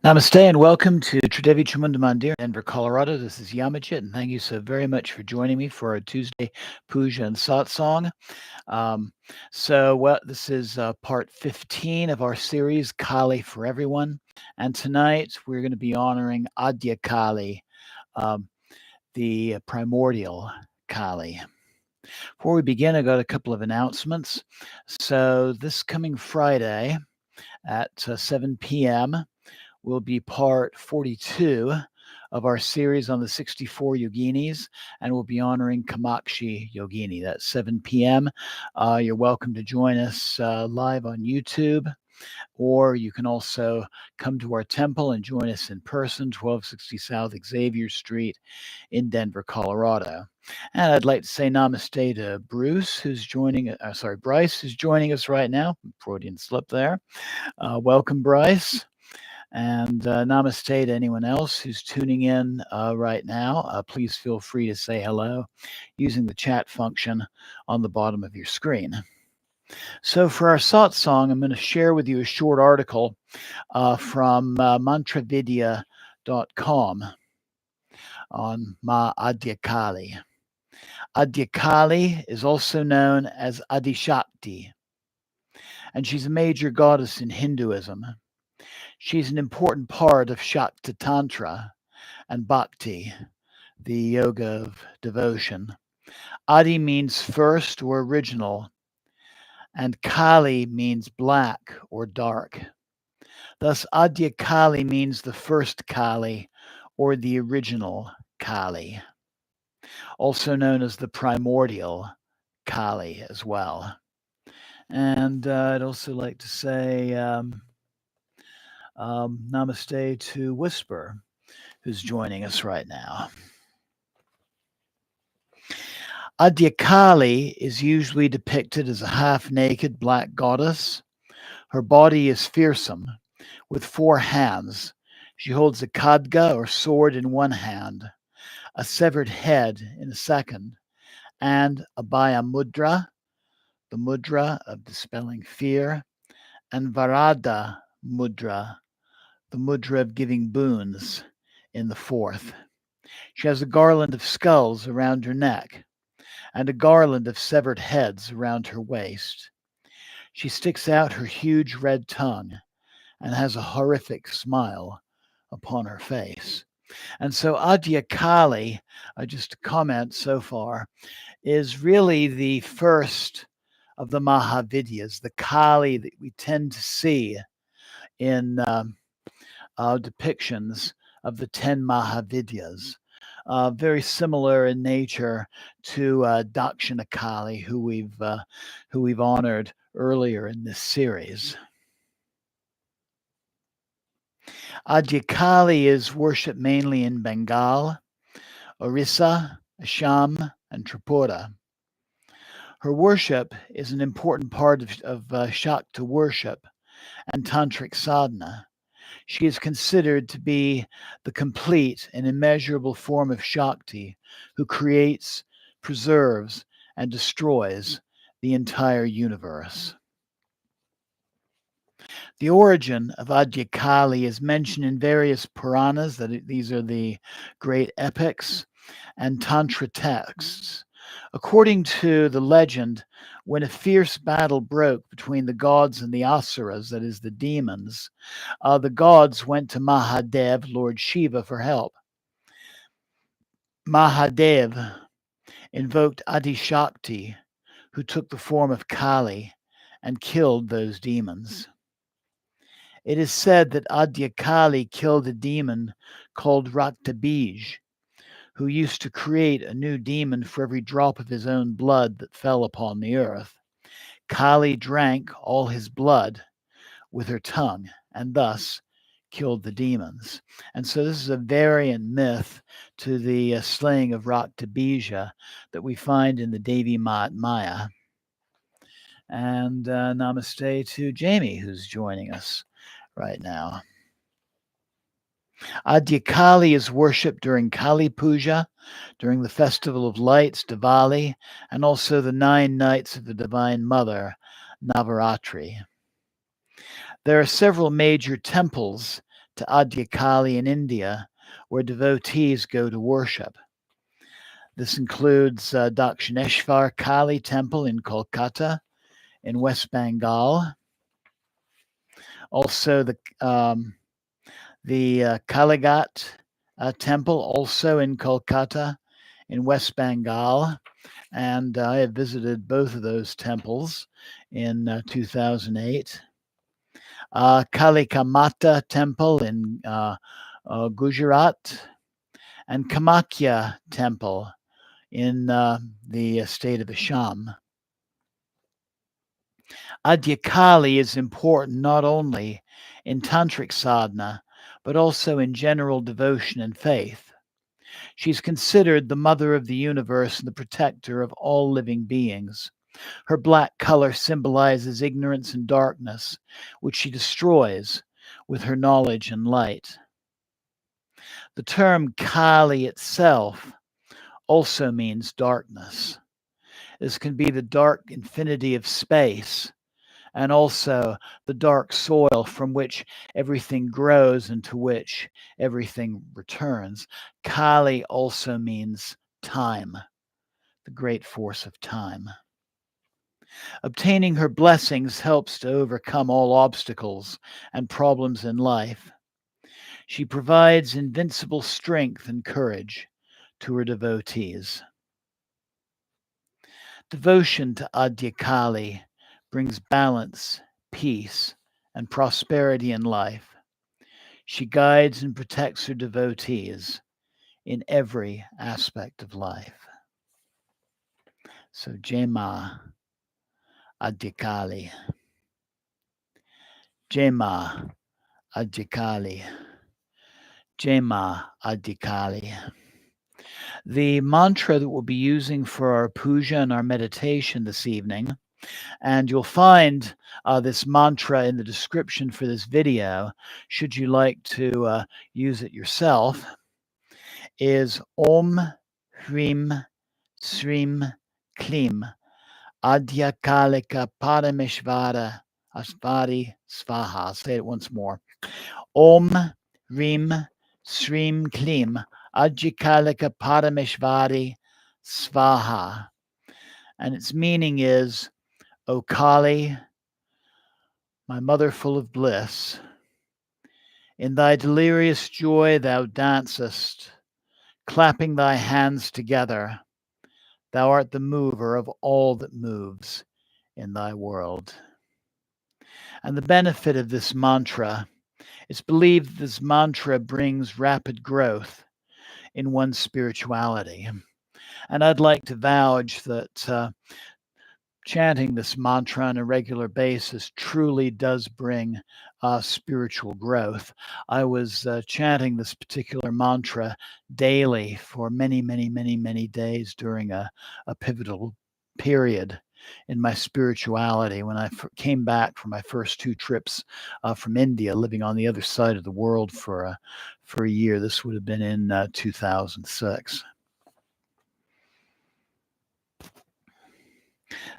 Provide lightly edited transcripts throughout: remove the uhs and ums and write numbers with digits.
Namaste and welcome to Tridevi Chamundamandir, Denver, Colorado. This is Yamachit, and thank you so very much for joining me for our Tuesday Puja and Satsang. This is part 15 of our series, Kali for Everyone. And tonight we're going to be honoring Adyakali, the primordial Kali. Before we begin, I got a couple of announcements. So this coming Friday at 7 p.m., will be part 42 of our series on the 64 yoginis, and we'll be honoring Kamakshi Yogini. That's 7 p.m. You're welcome to join us live on YouTube, or you can also come to our temple and join us in person, 1260 South Xavier Street in Denver, Colorado. And I'd like to say namaste to Bryce, who's joining us right now. Freudian slip there. Welcome, Bryce. And namaste to anyone else who's tuning in right now. Please feel free to say hello using the chat function on the bottom of your screen. So for our satsang, I'm going to share with you a short article from mantravidya.com on Ma Adyakali. Adyakali is also known as Adishakti, and she's a major goddess in Hinduism. She's an important part of Shakti Tantra and Bhakti, the yoga of devotion. Adi means first or original, and Kali means black or dark. Thus, Adyakali means the first Kali or the original Kali, also known as the primordial Kali as well. And I'd also like to say namaste to Whisper, who's joining us right now. Adyakali is usually depicted as a half-naked black goddess. Her body is fearsome, with 4 hands. She holds a khadga or sword in one hand, a severed head in a second, and Abhaya mudra, the mudra of dispelling fear, and Varada mudra, the mudra of giving boons, in the fourth. She has a garland of skulls around her neck and a garland of severed heads around her waist. She sticks out her huge red tongue and has a horrific smile upon her face. And so Adyakali, just a comment so far, is really the first of the Mahavidyas, the Kali that we tend to see in depictions of the 10 Mahavidyas. Very similar in nature to Dakshinakali, who we've honored earlier in this series. Adyakali is worshipped mainly in Bengal, Orissa, Assam, and Tripura. Her worship is an important part of Shakta worship and tantric sadhana. She is considered to be the complete and immeasurable form of Shakti who creates, preserves, and destroys the entire universe. The origin of Adyakali is mentioned in various Puranas, these are the great epics, and Tantra texts. According to the legend, when a fierce battle broke between the gods and the asuras, that is, the demons, the gods went to Mahadev, Lord Shiva, for help. Mahadev invoked Adishakti, who took the form of Kali and killed those demons. It is said that Adyakali killed a demon called Raktabij, who used to create a new demon for every drop of his own blood that fell upon the earth. Kali drank all his blood with her tongue and thus killed the demons. And so this is a variant myth to the slaying of Raktabija that we find in the Devi Mahatmya. And namaste to Jamie, who's joining us right now. Adyakali is worshipped during Kali Puja, during the Festival of Lights, Diwali, and also the 9 nights of the Divine Mother, Navaratri. There are several major temples to Adyakali in India, where devotees go to worship. This includes Dakshineshwar Kali Temple in Kolkata, in West Bengal. Also, the Kaligat Temple, also in Kolkata, in West Bengal. And I have visited both of those temples in 2008. Kalika Mata Temple in Gujarat, and Kamakya Temple in the state of Assam. Adyakali is important not only in tantric sadhana, but also in general devotion and faith. She's considered the mother of the universe and the protector of all living beings. Her black color symbolizes ignorance and darkness, which she destroys with her knowledge and light. The term Kali itself also means darkness. This can be the dark infinity of space, and also the dark soil from which everything grows and to which everything returns. Kali also means time, the great force of time. Obtaining her blessings helps to overcome all obstacles and problems in life. She provides invincible strength and courage to her devotees. Devotion to Adyakali brings balance, peace, and prosperity in life. She guides and protects her devotees in every aspect of life. So, Jai Ma Adyakali. Jai Ma Adyakali. Jai Ma Adyakali. The mantra that we'll be using for our puja and our meditation this evening, and you'll find this mantra in the description for this video, should you like to use it yourself, is Om HREEM SRIM KLIM Adyakalika Parameshvara Eshwari Swaha. I'll say it once more. Om HREEM SRIM KLIM Adyakalika Parameshvara Swaha. And its meaning is, O Kali, my mother full of bliss, in thy delirious joy thou dancest, clapping thy hands together. Thou art the mover of all that moves in thy world. And the benefit of this mantra, it's believed this mantra brings rapid growth in one's spirituality. And I'd like to vouch that chanting this mantra on a regular basis truly does bring spiritual growth. I was chanting this particular mantra daily for many, many, many, many days during a pivotal period in my spirituality when I came back from my first 2 trips from India, living on the other side of the world for a year. This would have been in 2006.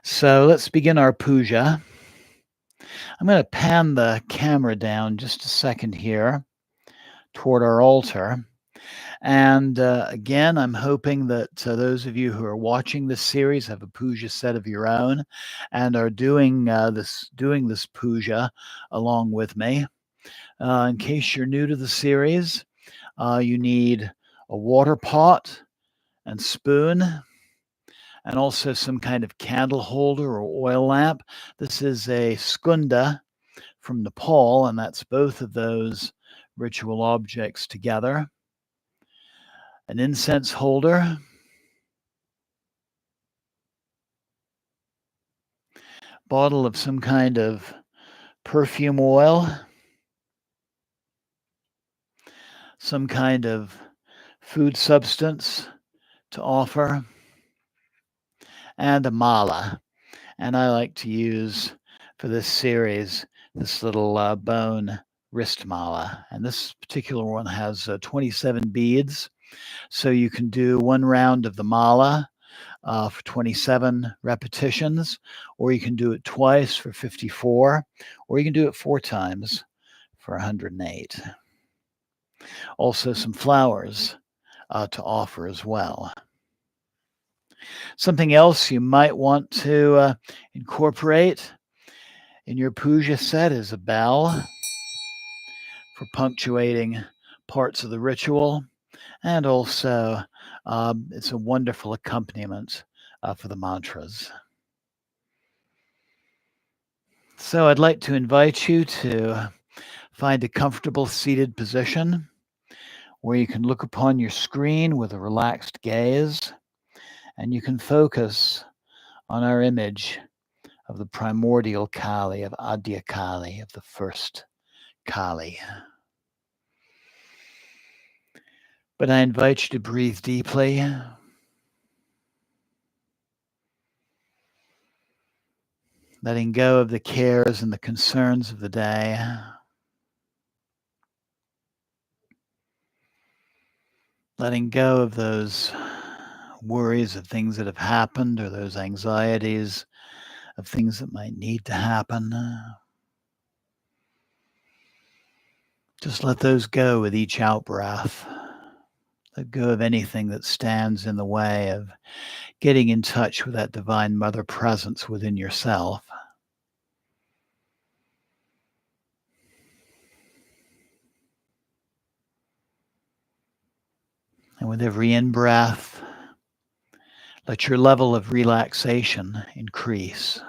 So let's begin our puja. I'm going to pan the camera down just a second here toward our altar. And again, I'm hoping that those of you who are watching this series have a puja set of your own and are doing this puja along with me. In case you're new to the series, you need a water pot and spoon, and also some kind of candle holder or oil lamp. This is a skunda from Nepal, and that's both of those ritual objects together. An incense holder, bottle of some kind of perfume oil, some kind of food substance to offer, and a mala. And I like to use for this series this little bone wrist mala. And this particular one has 27 beads. So you can do 1 round of the mala for 27 repetitions, or you can do it twice for 54, or you can do it 4 times for 108. Also some flowers to offer as well. Something else you might want to incorporate in your puja set is a bell for punctuating parts of the ritual, and also it's a wonderful accompaniment for the mantras. So I'd like to invite you to find a comfortable seated position where you can look upon your screen with a relaxed gaze, and you can focus on our image of the primordial Kali, of Adyakali, of the first Kali. But I invite you to breathe deeply. Letting go of the cares and the concerns of the day. Letting go of those worries of things that have happened, or those anxieties of things that might need to happen. Just let those go with each out-breath. Let go of anything that stands in the way of getting in touch with that Divine Mother presence within yourself. And with every in-breath, let your level of relaxation increase.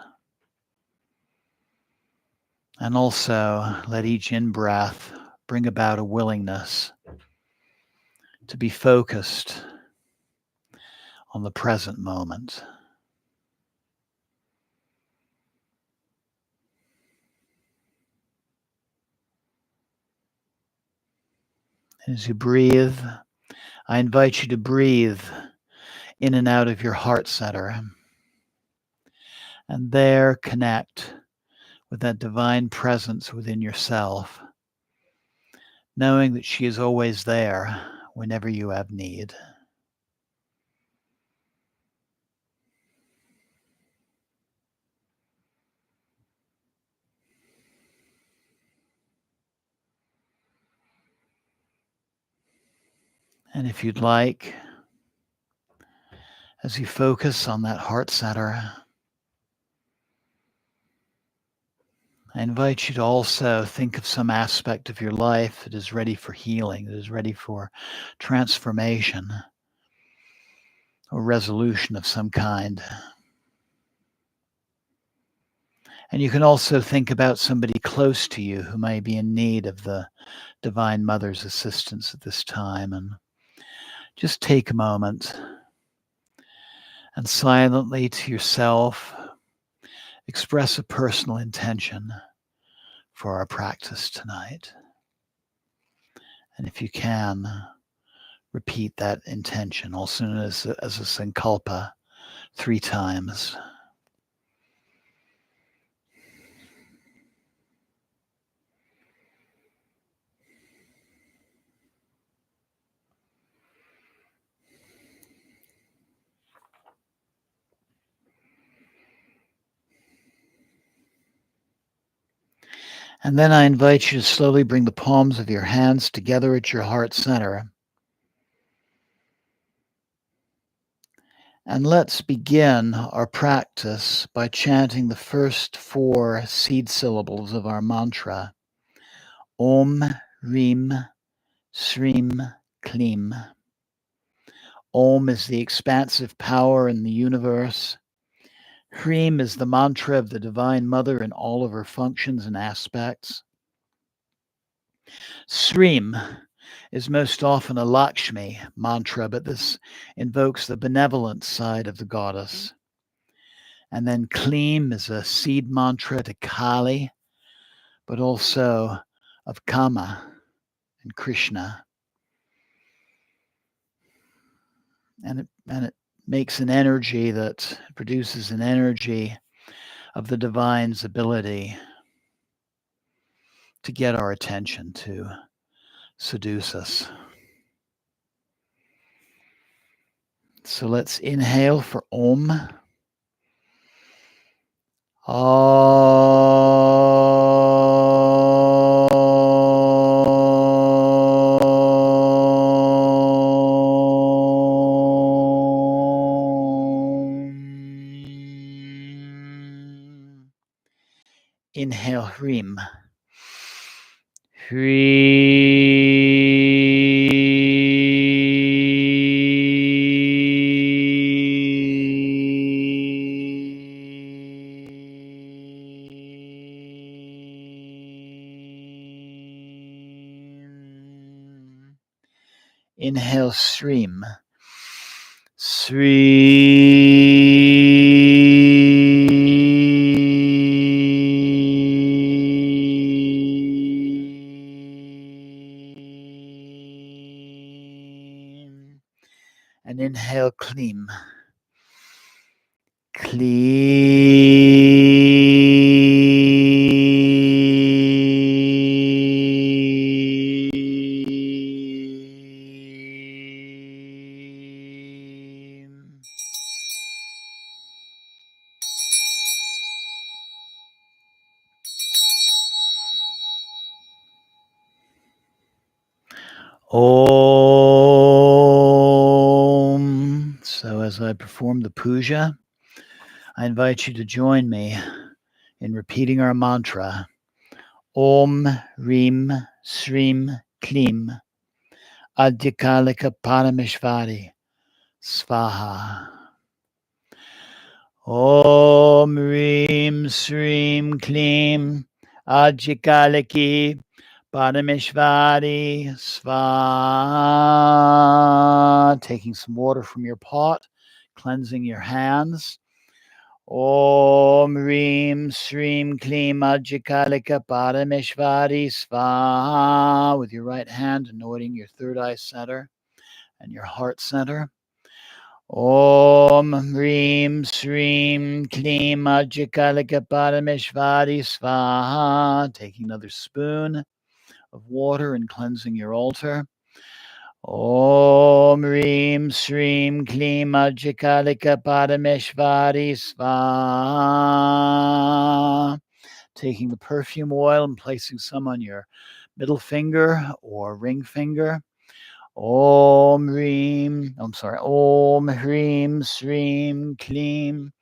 And also let each in-breath bring about a willingness to be focused on the present moment. As you breathe, I invite you to breathe in and out of your heart center, and there connect with that divine presence within yourself, knowing that she is always there whenever you have need. And if you'd like, as you focus on that heart center, I invite you to also think of some aspect of your life that is ready for healing, that is ready for transformation or resolution of some kind. And you can also think about somebody close to you who may be in need of the Divine Mother's assistance at this time. And just take a moment and silently to yourself express a personal intention for our practice tonight. And if you can, repeat that intention also as a sankalpa 3 times. And then I invite you to slowly bring the palms of your hands together at your heart center. And let's begin our practice by chanting the first 4 seed syllables of our mantra. Om, HREEM, SRIM, KLIM. Om is the expansive power in the universe. HREEM is the mantra of the Divine Mother in all of her functions and aspects. SRIM is most often a Lakshmi mantra, but this invokes the benevolent side of the goddess. And then KLIM is a seed mantra to Kali, but also of Kama and Krishna. And it makes an energy that produces an energy of the divine's ability to get our attention, to seduce us. So let's inhale for Om. Om. Inhale, HREEM. Inhale, SRIM. And inhale, KLIM. Om. So as I perform the puja, I invite you to join me in repeating our mantra. Om, Reem, Srim, Klim. Adyakalika Param Swaha. Om, Reem, Srim, Klim. Adyakaliki Parameshvari Swaha. Taking some water from your pot, cleansing your hands. Om Reem Srim Klim Adyakali Parameshvari Swaha. With your right hand, anointing your third eye center and your heart center. Om Reem Srim Klim Adyakali Parameshvari Swaha. Taking another spoon of water and cleansing your altar. Om Reem Srim Klim Adyakali Parameshvari Swaha. Taking the perfume oil and placing some on your middle finger or ring finger. Om Hreem Srim Klim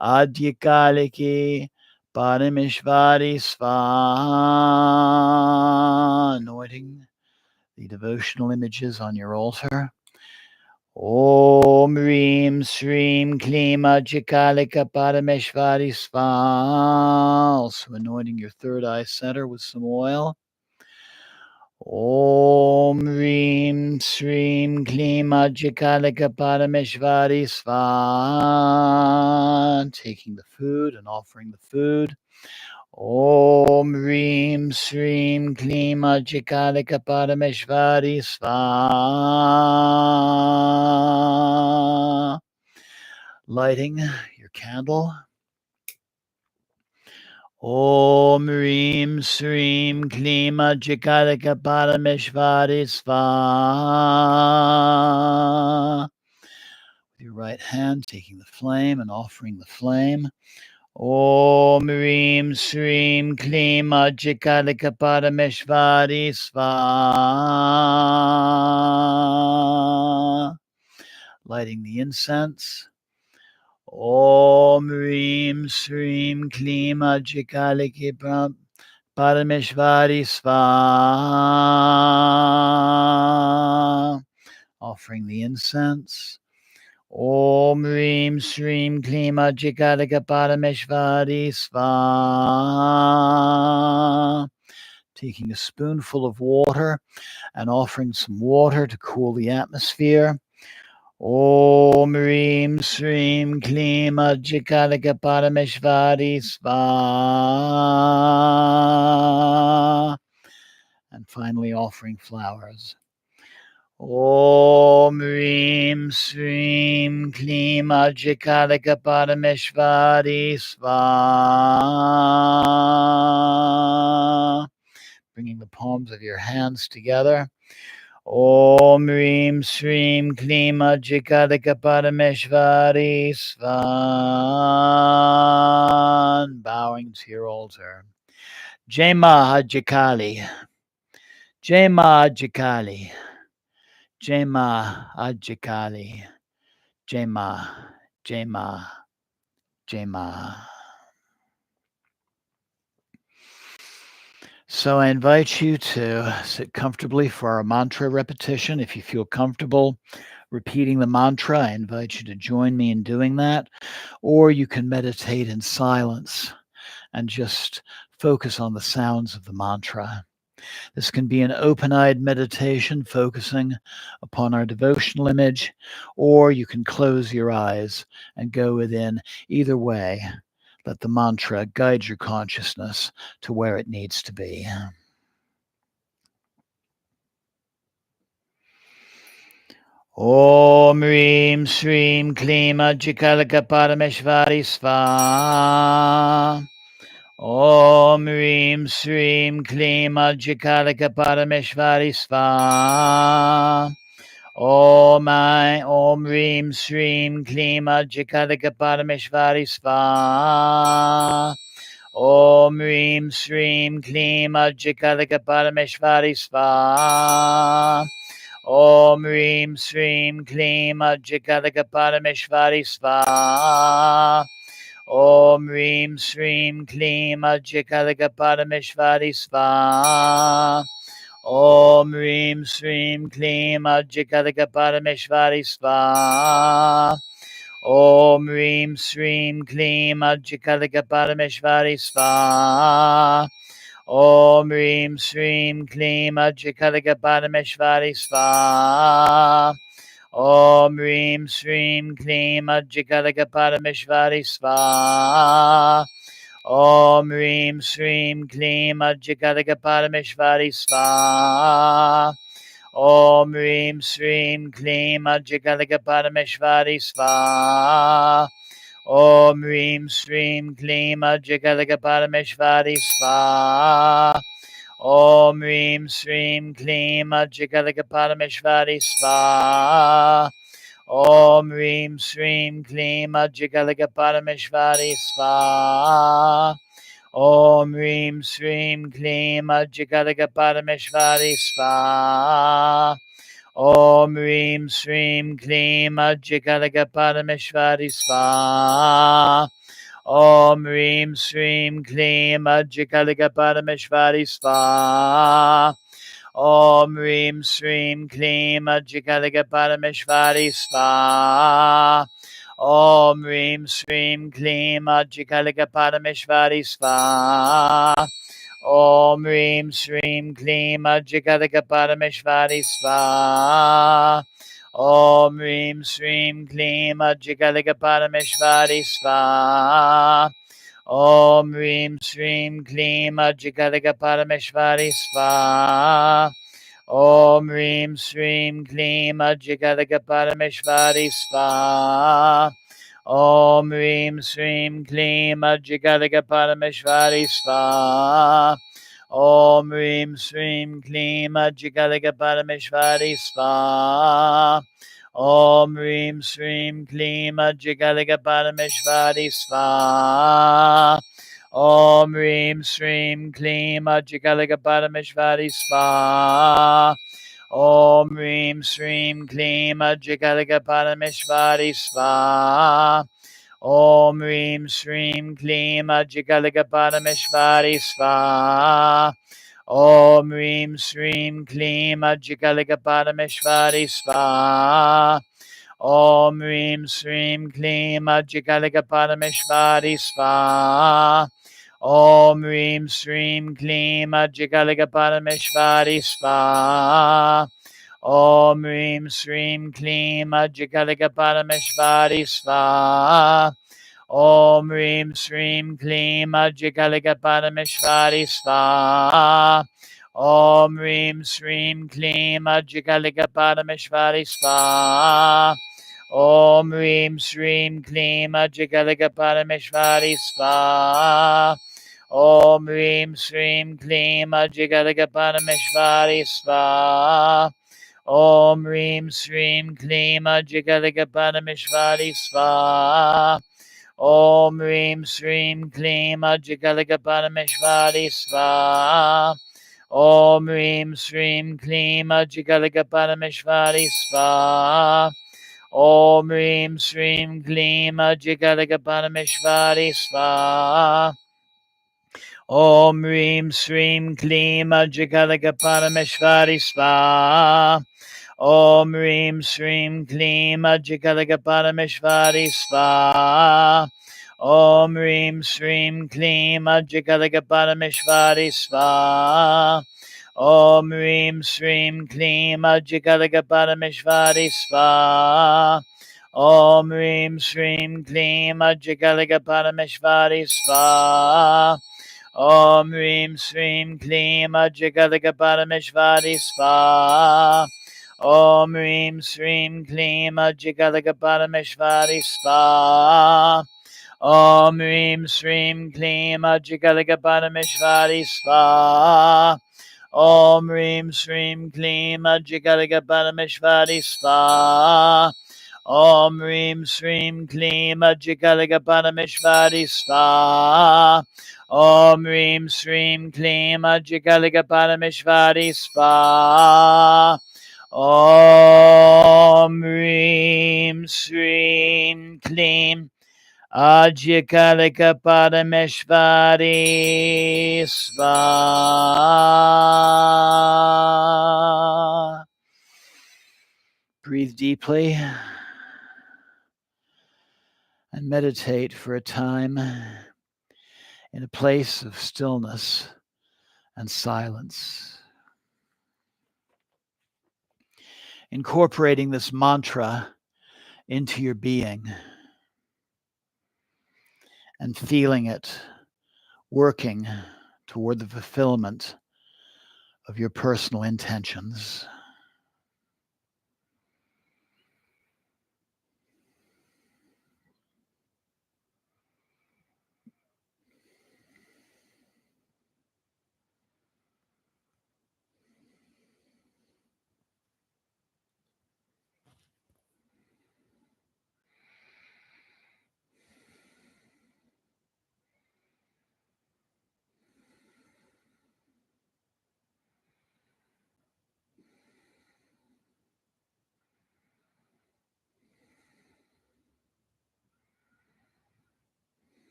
Adyakali Parameshvari Swaha. Anointing the devotional images on your altar. Om Reem Srim Klim Adyakali Parameshvari Swaha. Also anointing your third eye center with some oil. Om Reem Srim Klim Adyakali Parameshvari Swaha. Taking the food and offering the food. Om Reem Srim Klim Adyakali Parameshvari Swaha. Lighting your candle. Om Reem Srim Klim Adyakali Parameshvari Swaha. With your right hand, taking the flame and offering the flame. Om Reem Srim Klim Adyakali Parameshvari Swaha. Lighting the incense. Om Reem Srim Klim Adyakali Parameshvari Swaha. Offering the incense. Om Reem Srim Klim Adyakali Parameshvari Swaha. Taking a spoonful of water and offering some water to cool the atmosphere. Om Reem Srim Klim Adyakali Parameshvari Swaha. And finally offering flowers. Om Reem Srim Klim Adyakali Parameshvari Swaha. Bringing the palms of your hands together. Om Reem Srim Klim Adyakali Parameshvari Swaha. Bowing to your altar. Jai Ma Adyakali. Jai Ma Adyakali. Jai Ma Adyakali. Jai Ma. Jai Ma. Jai Ma. So I invite you to sit comfortably for our mantra repetition. If you feel comfortable repeating the mantra, I invite you to join me in doing that. Or you can meditate in silence and just focus on the sounds of the mantra. This can be an open eyed meditation focusing upon our devotional image, or you can close your eyes and go within. Either way, let the mantra guide your consciousness to where it needs to be. Om Reem Shreem Kleem Kalika Parameshvari Swaha. Om Reem Shreem Kleem Kalika Parameshvari Swaha. Om Reem Shreem Kleem Kalika Parameshvari Swaha. Om Reem Shreem Kleem Kalika Parameshvari Swaha. Om Reem Shreem Kleem Kalika Parameshvari Swaha. Om Reem Shreem Kleem Kalika Parameshvari Swaha. Om Reem Shreem Kleem Kalika Parameshvari Swaha. Om Reem Shreem Kleem Kalika Parameshvari Swaha. Om Reem Shreem Kleem Kalika Parameshvari Swaha. Om Reem Shreem Kleem Kalika Parameshvari Swaha. Om Reem Shreem Kleem Kalika Parameshvari Swaha. Om Reem Shreem Kleem Kalika Parameshvari Swaha. Om Reem Shreem Kleem Kalika Parameshvari Swaha. Om Reem Shreem Kleem Kalika Parameshvari Swaha. Om Reem Shreem Kleem Kalika Parameshvari Swaha. Om Reem Shreem Kleem Kalika Parameshvari Swaha. Om Reem Shreem Kleem Kalika Parameshvari Swaha. Om Reem Shreem Kleem Kalika Parameshvari Swaha. Om Reem Shreem Kleem Kalika Parameshvari Swaha. Om Reem Shreem Kleem Kalika Parameshvari Swaha. Om Reem Shreem Kleem Kalika Parameshvari Swaha. Om Reem Shreem Kleem Kalika Parameshvari Swaha. Om Reem Shreem Kleem Kalika Parameshvari Swaha. Om Reem Shreem Kleem Kalika Parameshvari Swaha. Om Reem Shreem Kleem Kalika Parameshvari Swaha. Om Reem Shreem Kleem Kalika Parameshvari Swaha. Om Reem Shreem Kleem Kalika Parameshvari Swaha. Om Reem Shreem Kleem Kalika Parameshvari Swaha. Om Reem Shreem Kleem Kalika Parameshvari Swaha. Om Reem Shreem Kleem Kalika Parameshvari Swaha. Om Reem Shreem Kleem Kalika Parameshvari Swaha. Om Reem Shreem Kleem Kalika Parameshvari Swaha. Om Reem Shreem Kleem Kalika Parameshvari Swaha. Om Reem Shreem Kleem Kalika Parameshvari Swaha. Om Reem Shreem Kleem Kalika Parameshvari Swaha. Om Reem Shreem Kleem Kalika Parameshvari Swaha. Om Reem Shreem Kleem Kalika Parameshvari Swaha. Om Reem Shreem Kleem Kalika Parameshvari Swaha. Om Reem Shreem Kleem Kalika Parameshvari Swaha. Om Reem Shreem Kleem Kalika Parameshvari Swaha. Om Reem Shreem Kleem Kalika Parameshvari Swaha. Om Reem Shreem Kleem Kalika Parameshvari Swaha. Om Reem Sreem Kleem Adyakali Parameshwari Swaha. Om Reem Sreem Kleem Adyakali Parameshwari Swaha. Om Reem Sreem Kleem Adyakali Parameshwari Swaha. Om Reem Sreem Kleem Adyakali Parameshwari Swaha. Om Reem Sreem Kleem Adyakali Parameshwari Swaha. Om Reem Sreem Kleem Adyakali Parameshwari Swaha. Om Reem Sreem Kleem Adyakali Parameshwari Swaha. Om Reem Sreem Kleem Adyakali Parameshwari Swaha. Om Reem Sreem Kleem Adyakali Parameshwari Swaha. Om Reem Sreem Kleem Adyakali Parameshwari Swaha. Om Reem Sreem Kleem Adyakali Parameshwari Swaha. Om Reem Sreem Kleem Adyakali Parameshwari Swaha. Breathe deeply and meditate for a time in a place of stillness and silence. Incorporating this mantra into your being and feeling it working toward the fulfillment of your personal intentions.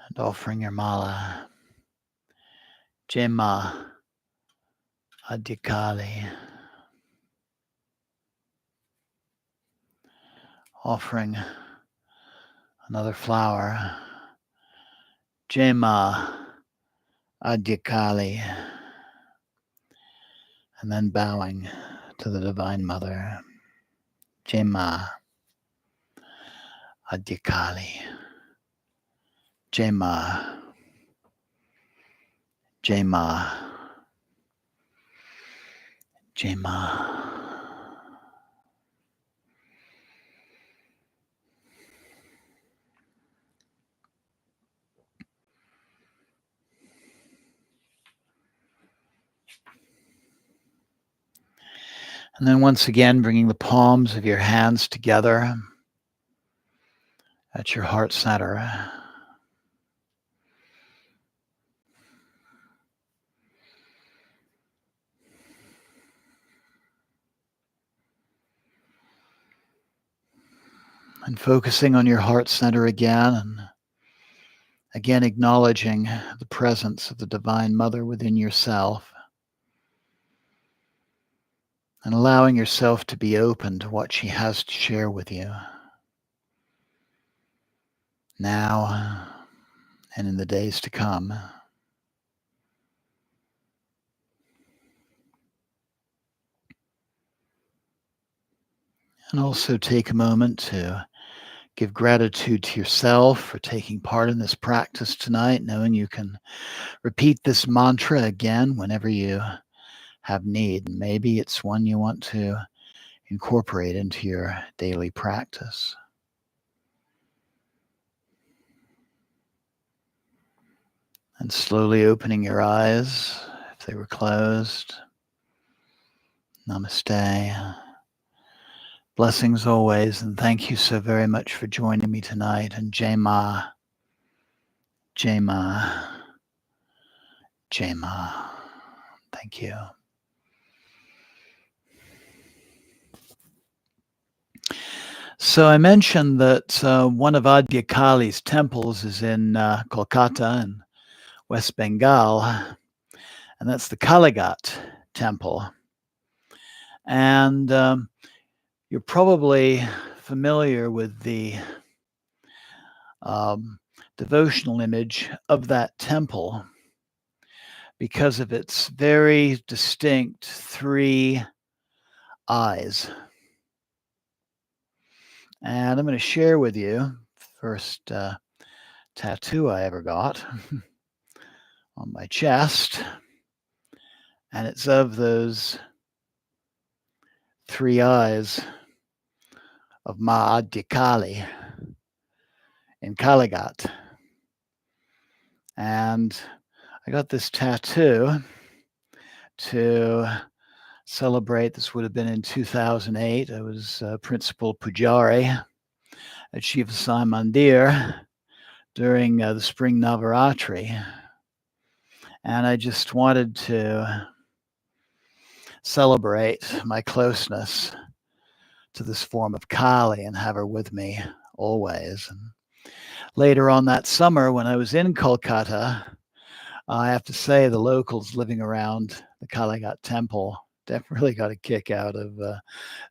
And offering your mala, Jema Adyakali. Offering another flower, Jema Adyakali. And then bowing to the Divine Mother, Jema Adyakali. Jema, Jema, Jema. And then once again, bringing the palms of your hands together at your heart center. And focusing on your heart center again, and again acknowledging the presence of the Divine Mother within yourself, and allowing yourself to be open to what she has to share with you now and in the days to come. And also take a moment to give gratitude to yourself for taking part in this practice tonight, knowing you can repeat this mantra again whenever you have need. Maybe it's one you want to incorporate into your daily practice. And slowly opening your eyes if they were closed. Namaste. Blessings always, and thank you so very much for joining me tonight. And Jai Ma, Jai Ma, Jai Ma. Thank you. So I mentioned that one of Adyakali's temples is in Kolkata in West Bengal, and that's the Kalika temple. And you're probably familiar with the devotional image of that temple because of its very distinct 3 eyes. And I'm going to share with you first tattoo I ever got on my chest. And it's of those 3 eyes of Ma Adyakali in Kalika. And I got this tattoo to celebrate. This would have been in 2008. I was principal pujari at Shiva Sai Mandir during the spring Navaratri. And I just wanted to celebrate my closeness to this form of Kali and have her with me always. And later on that summer, when I was in Kolkata, I have to say the locals living around the Kalika temple really got a kick out of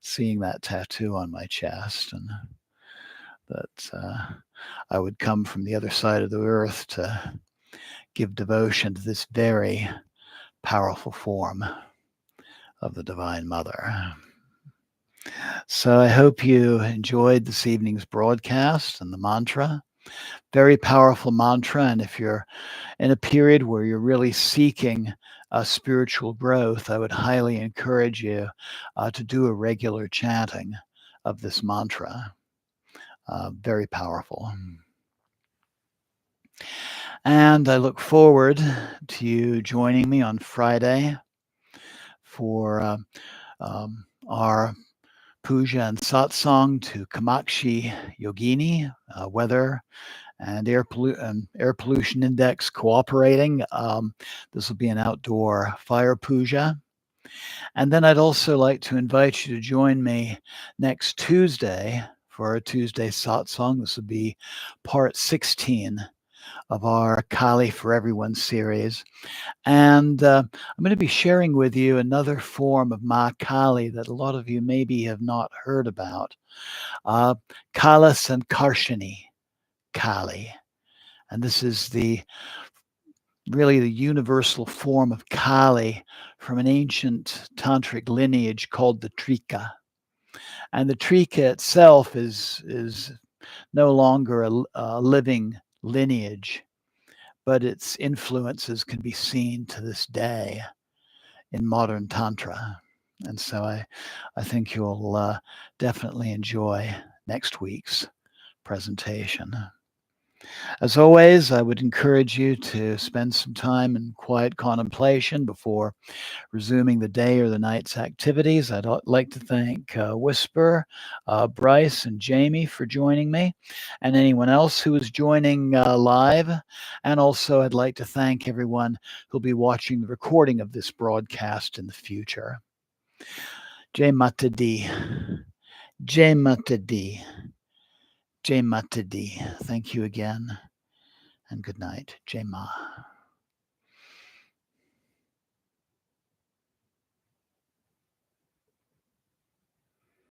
seeing that tattoo on my chest, and that I would come from the other side of the earth to give devotion to this very powerful form of the Divine Mother. So I hope you enjoyed this evening's broadcast and the mantra. Very powerful mantra, and if you're in a period where you're really seeking spiritual growth, I would highly encourage you to do a regular chanting of this mantra. Very powerful. And I look forward to you joining me on Friday for our puja and satsang to Kamakshi Yogini, weather and air pollution index cooperating. This will be an outdoor fire puja. And then I'd also like to invite you to join me next Tuesday for a Tuesday satsang. This will be part 16 of our Kali for Everyone series. And I'm going to be sharing with you another form of Ma Kali that a lot of you maybe have not heard about. Kala Sankarshini Kali. And this is really the universal form of Kali from an ancient tantric lineage called the Trika. And the Trika itself is no longer a living lineage, but its influences can be seen to this day in modern Tantra. And so I think you'll definitely enjoy next week's presentation. As always, I would encourage you to spend some time in quiet contemplation before resuming the day or the night's activities. I'd like to thank Whisper, Bryce, and Jamie for joining me, and anyone else who is joining live. And also, I'd like to thank everyone who'll be watching the recording of this broadcast in the future. Jai Mata Di. Jai Mata Di. Jai Mata Di. Thank you again, and good night. Jai Ma.